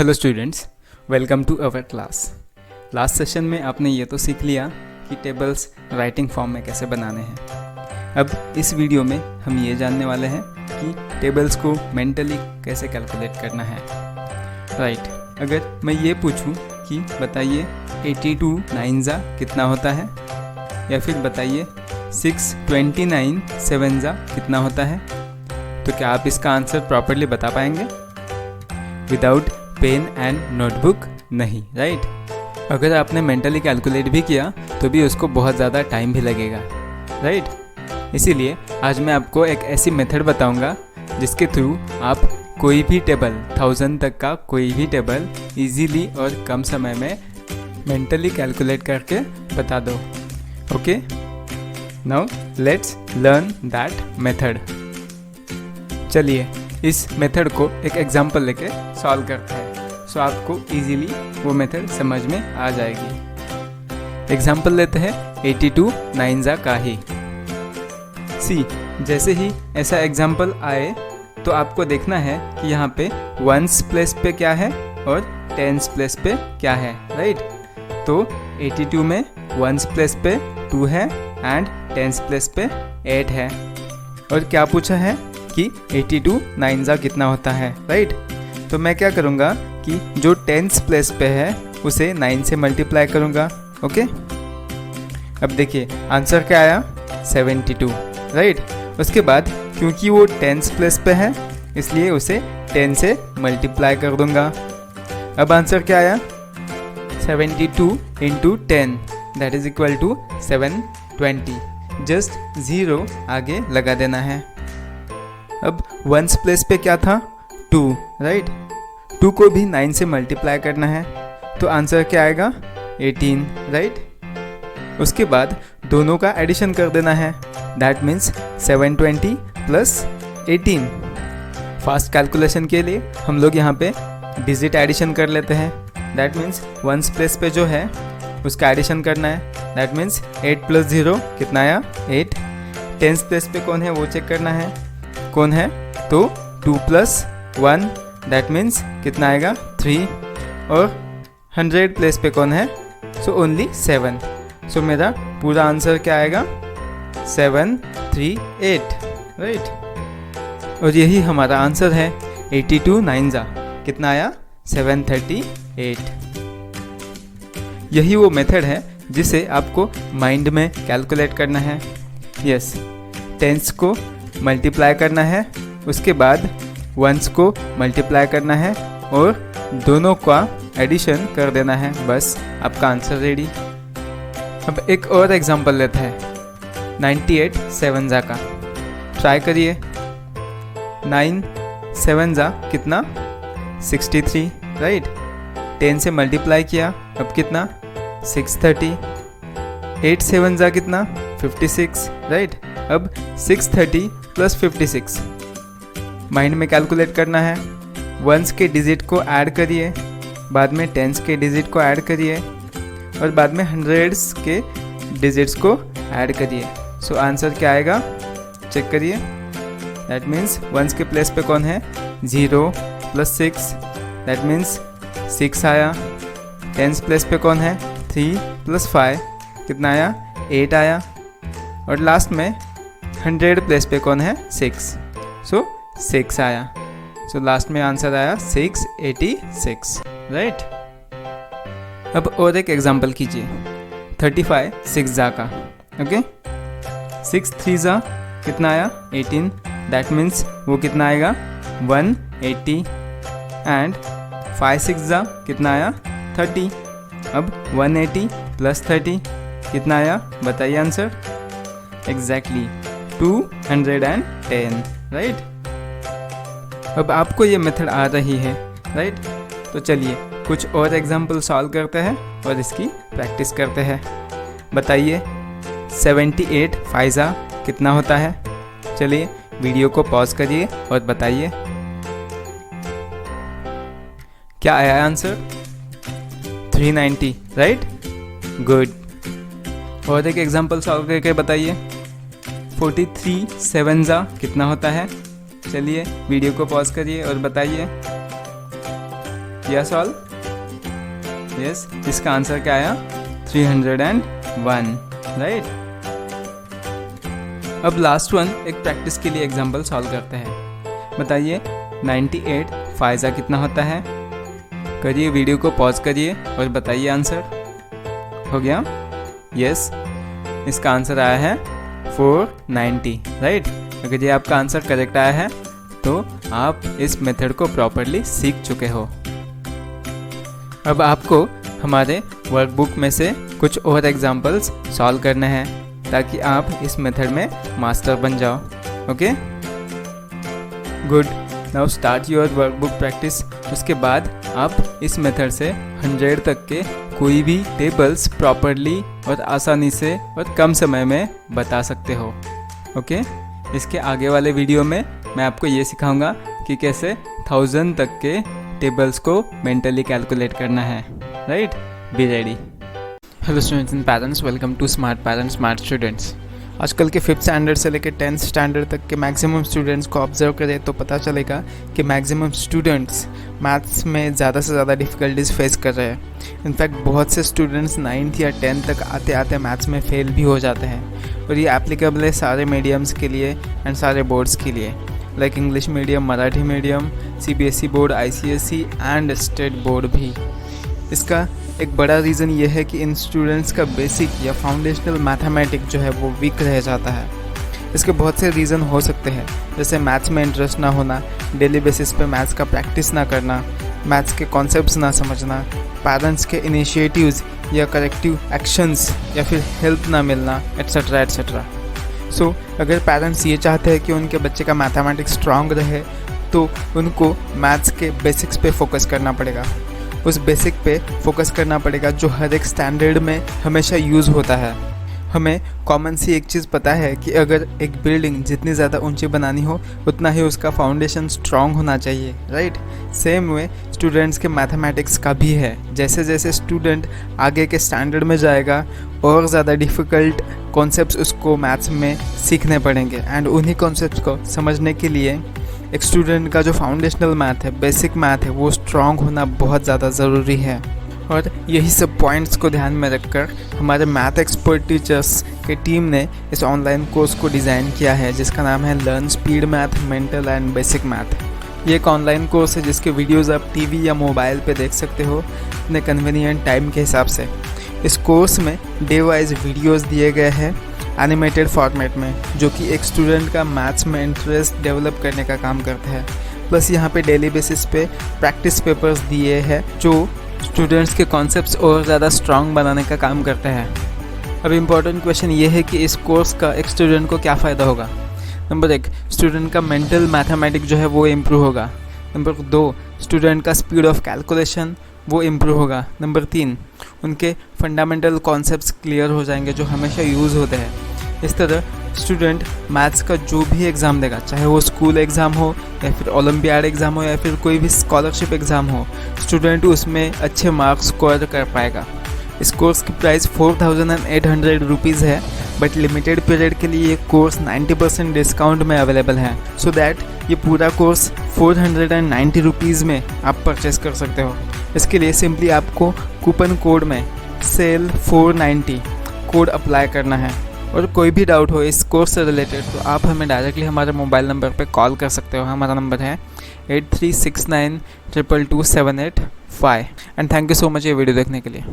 Hello students, welcome to our class. Last session में आपने ये तो सीख लिया कि टेबल्स राइटिंग फॉर्म में कैसे बनाने हैं। अब इस वीडियो में हम ये जानने वाले हैं कि टेबल्स को मेंटली कैसे कैलकुलेट करना है। राइट, अगर मैं ये पूछूं कि बताइए 82 9 जा कितना होता है, या फिर बताइए 629 7 जा कितना होता है, तो क्या आप इसका आंसर प्रॉपरली बता पाएंगे विदाउट पेन एंड नोटबुक? नहीं, राइट। अगर आपने मेंटली कैलकुलेट भी किया तो भी उसको बहुत ज़्यादा टाइम भी लगेगा, राइट। इसीलिए आज मैं आपको एक ऐसी मेथड बताऊंगा जिसके थ्रू आप कोई भी टेबल 1000 तक का कोई भी टेबल इजीली और कम समय में मेंटली कैलकुलेट करके बता दो। Okay, now let's learn that method. चलिए इस मेथड को एक एग्जांपल लेके सॉल्व करते हैं, सो आपको इजीली वो मेथड समझ में आ जाएगी। एग्जांपल लेते हैं 82 9 जा का ही। सी, जैसे ही ऐसा एग्जांपल आए तो आपको देखना है कि यहाँ पे वंस प्लेस पे क्या है और टेंस प्लेस पे क्या है, राइट। तो 82 में वंस प्लेस पे 2 है एंड टेंस प्लेस पे 8 है। और क्या पूछा है कि 82 9 जा कितना होता है, राइट। तो मैं क्या करूँगा कि जो टेंस प्लेस पे है उसे 9 से मल्टीप्लाई करूँगा। ओके, अब देखिए आंसर क्या आया 72, राइट। उसके बाद क्योंकि वो टेंस प्लेस पे है इसलिए उसे 10 से मल्टीप्लाई कर दूँगा। अब आंसर क्या आया 72 into 10 that is equal to 720। Just 0 आगे लगा देना है। अब वंस प्लेस पे क्या था 2, राइट। 2 को भी 9 से मल्टीप्लाई करना है तो आंसर क्या आएगा 18, राइट। उसके बाद दोनों का एडिशन कर देना है, that means 720 plus 18। Fast calculation के लिए हम लोग यहाँ पे डिजिट एडिशन कर लेते हैं, दैट मीन्स वंस प्लेस पे जो है उसका एडिशन करना है, दैट मीन्स 8 प्लस 0 कितना आया 8। टेंस प्लेस पे कौन है वो चेक करना है, कौन है तो 2 प्लस 1 दैट मीन्स कितना आएगा 3। और 100 प्लेस पे कौन है, सो ओनली 7। सो मेरा पूरा आंसर क्या आएगा 738, राइट। और यही हमारा आंसर है 82 9 जा कितना आया 738। यही वो मेथड है जिसे आपको माइंड में कैलकुलेट करना है। यस, टेंस को मल्टीप्लाई करना है, उसके बाद वंस को मल्टीप्लाई करना है और दोनों का एडिशन कर देना है, बस आपका आंसर रेडी। अब एक और एग्जांपल लेते हैं 98 7 जा का। ट्राई करिए, 9 7 जा कितना 63, राइट। 10 से मल्टीप्लाई किया, अब कितना 630। 8 7 जा कितना 56, राइट। अब 630 प्लस 56 माइंड में कैलकुलेट करना है। वंस के डिजिट को ऐड करिए, बाद में टेंस के डिजिट को ऐड करिए और बाद में हंड्रेड्स के डिजिट्स को ऐड करिए। सो आंसर क्या आएगा चेक करिए, दैट मीन्स वंस के प्लेस पे कौन है 0 प्लस 6 दैट मीन्स 6 आया। टेंस प्लेस पे कौन है 3 प्लस 5 कितना आया 8 आया। और लास्ट में 100 प्लेस पे कौन है 6, सो 6 आया। सो लास्ट में आंसर आया 686, राइट। अब और एक एग्जांपल कीजिए 35 6 जा का। ओके, 6 3 जा कितना आया 18 दैट मीन्स वो कितना आएगा 180 एंड 5 6 जा कितना आया 30। अब 180 प्लस 30 कितना आया बताइए आंसर, एग्जैक्टली 210, राइट। अब आपको ये मेथड आ रही है, राइट। तो चलिए कुछ और एग्जांपल सॉल्व करते हैं और इसकी प्रैक्टिस करते हैं। बताइए 78 5 जा कितना होता है। चलिए वीडियो को पॉज करिए और बताइए क्या आया आंसर 390, राइट, गुड। और एक एग्जांपल सॉल्व करके बताइए 43 7 जा कितना होता है। चलिए वीडियो को पॉज करिए और बताइए किया सॉल्व? यस, इसका आंसर क्या आया? 301, राइट। अब लास्ट वन एक प्रैक्टिस के लिए एग्जाम्पल सॉल्व करते हैं। बताइए 98 फायजा कितना होता है? करिए, वीडियो को पॉज करिए और बताइए आंसर। हो गया? यस, इसका आंसर आया है 490, राइट। अगर ये आपका आंसर करेक्ट आया है तो आप इस मेथड को प्रॉपरली सीख चुके हो। अब आपको हमारे वर्कबुक में से कुछ और एग्जाम्पल्स सॉल्व करने हैं ताकि आप इस मेथड में मास्टर बन जाओ। Okay, good. Now start your workbook practice. उसके बाद आप इस मेथड से 100 तक के कोई भी टेबल्स प्रॉपरली और आसानी से और कम समय में बता सकते हो। ओके, इसके आगे वाले वीडियो में मैं आपको ये सिखाऊंगा कि कैसे 1000 तक के टेबल्स को मेंटली कैलकुलेट करना है, right. Be ready. Hello students and parents, welcome to smart parents smart students. आजकल के 5th स्टैंडर्ड से लेकर 10th स्टैंडर्ड तक के मैक्सिमम स्टूडेंट्स को ऑब्जर्व करें तो पता चलेगा कि मैक्सिमम स्टूडेंट्स मैथ्स में ज़्यादा से ज़्यादा डिफ़िकल्टीज फेस कर रहे हैं। इनफैक्ट बहुत से स्टूडेंट्स 9th या 10th तक आते आते मैथ्स में फ़ेल भी हो जाते हैं और ये एप्लीकेबल है सारे मीडियम्स के लिए एंड सारे बोर्ड्स के लिए, like English medium, Marathi medium, CBSE board, ICSE and state board भी। इसका एक बड़ा रीज़न ये है कि इन स्टूडेंट्स का बेसिक या फाउंडेशनल मैथमेटिक्स जो है वो वीक रह जाता है। इसके बहुत से रीज़न हो सकते हैं, जैसे मैथ्स में इंटरेस्ट ना होना, डेली बेसिस पे मैथ्स का प्रैक्टिस ना करना, मैथ्स के कॉन्सेप्ट्स ना समझना, पेरेंट्स के इनिशिएटिव्स या करेक्टिव एक्शंस या फिर हेल्प ना मिलना, एट्सेट्रा एट्सेट्रा। सो अगर पेरेंट्स ये चाहते हैं कि उनके बच्चे का मैथमेटिक्स स्ट्रांग रहे तो उनको मैथ्स के बेसिक्स पे फोकस करना पड़ेगा। उस बेसिक पे फोकस करना पड़ेगा जो हर एक स्टैंडर्ड में हमेशा यूज़ होता है। हमें कॉमन सी एक चीज़ पता है कि अगर एक बिल्डिंग जितनी ज़्यादा ऊंची बनानी हो उतना ही उसका फाउंडेशन स्ट्रांग होना चाहिए, राइट। सेम वे स्टूडेंट्स के मैथमेटिक्स का भी है। जैसे जैसे स्टूडेंट आगे के स्टैंडर्ड में जाएगा और ज़्यादा डिफ़िकल्ट कॉन्सेप्ट्स उसको मैथ्स में सीखने पड़ेंगे एंड उन्हीं कॉन्सेप्ट्स को समझने के लिए एक स्टूडेंट का जो फाउंडेशनल मैथ है, बेसिक मैथ है, वो स्ट्रांग होना बहुत ज़्यादा ज़रूरी है। और यही सब पॉइंट्स को ध्यान में रखकर हमारे मैथ एक्सपर्ट टीचर्स के टीम ने इस ऑनलाइन कोर्स को डिज़ाइन किया है जिसका नाम है learn speed math, mental and basic math. ये एक ऑनलाइन कोर्स है जिसके वीडियोज़ आप TV या मोबाइल पे देख सकते हो अपने कन्वीनियंट टाइम के हिसाब से। इस कोर्स में डे वाइज वीडियोज़ दिए गए हैं एनिमेटेड फॉर्मेट में, जो कि एक स्टूडेंट का मैथ्स में इंटरेस्ट डेवलप करने का काम करता है। प्लस यहाँ पे डेली बेसिस पे प्रैक्टिस पेपर्स दिए हैं जो स्टूडेंट्स के कॉन्सेप्ट्स और ज़्यादा स्ट्रांग बनाने का काम करते हैं। अब इम्पॉर्टेंट क्वेश्चन ये है कि इस कोर्स का एक स्टूडेंट को क्या फ़ायदा होगा। नंबर 1, स्टूडेंट का मेंटल मैथमेटिक्स जो है वो इम्प्रूव होगा। नंबर 2, स्टूडेंट का स्पीड ऑफ कैलकुलेशन वो इम्प्रूव होगा। नंबर 3, उनके फंडामेंटल कॉन्सेप्ट्स क्लियर हो जाएंगे जो हमेशा यूज़ होते हैं। इस तरह स्टूडेंट मैथ्स का जो भी एग्ज़ाम देगा, चाहे वो स्कूल एग्ज़ाम हो या फिर ओलंपियाड एग्ज़ाम हो या फिर कोई भी स्कॉलरशिप एग्ज़ाम हो, स्टूडेंट उसमें अच्छे मार्क्स स्कोर कर पाएगा। इस कोर्स की प्राइस 4800 रुपीज़ है, बट लिमिटेड पीरियड के लिए ये कोर्स 90% डिस्काउंट में अवेलेबल है, सो दैट ये पूरा कोर्स 490 रुपीज़ में आप परचेस कर सकते हो। इसके लिए सिंपली आपको कूपन कोड में सेल 490 कोड अप्लाई करना है। और कोई भी डाउट हो इस कोर्स से रिलेटेड तो आप हमें डायरेक्टली हमारे मोबाइल नंबर पे कॉल कर सकते हो। हमारा नंबर है 8369222785। And thank you so much ये वीडियो देखने के लिए।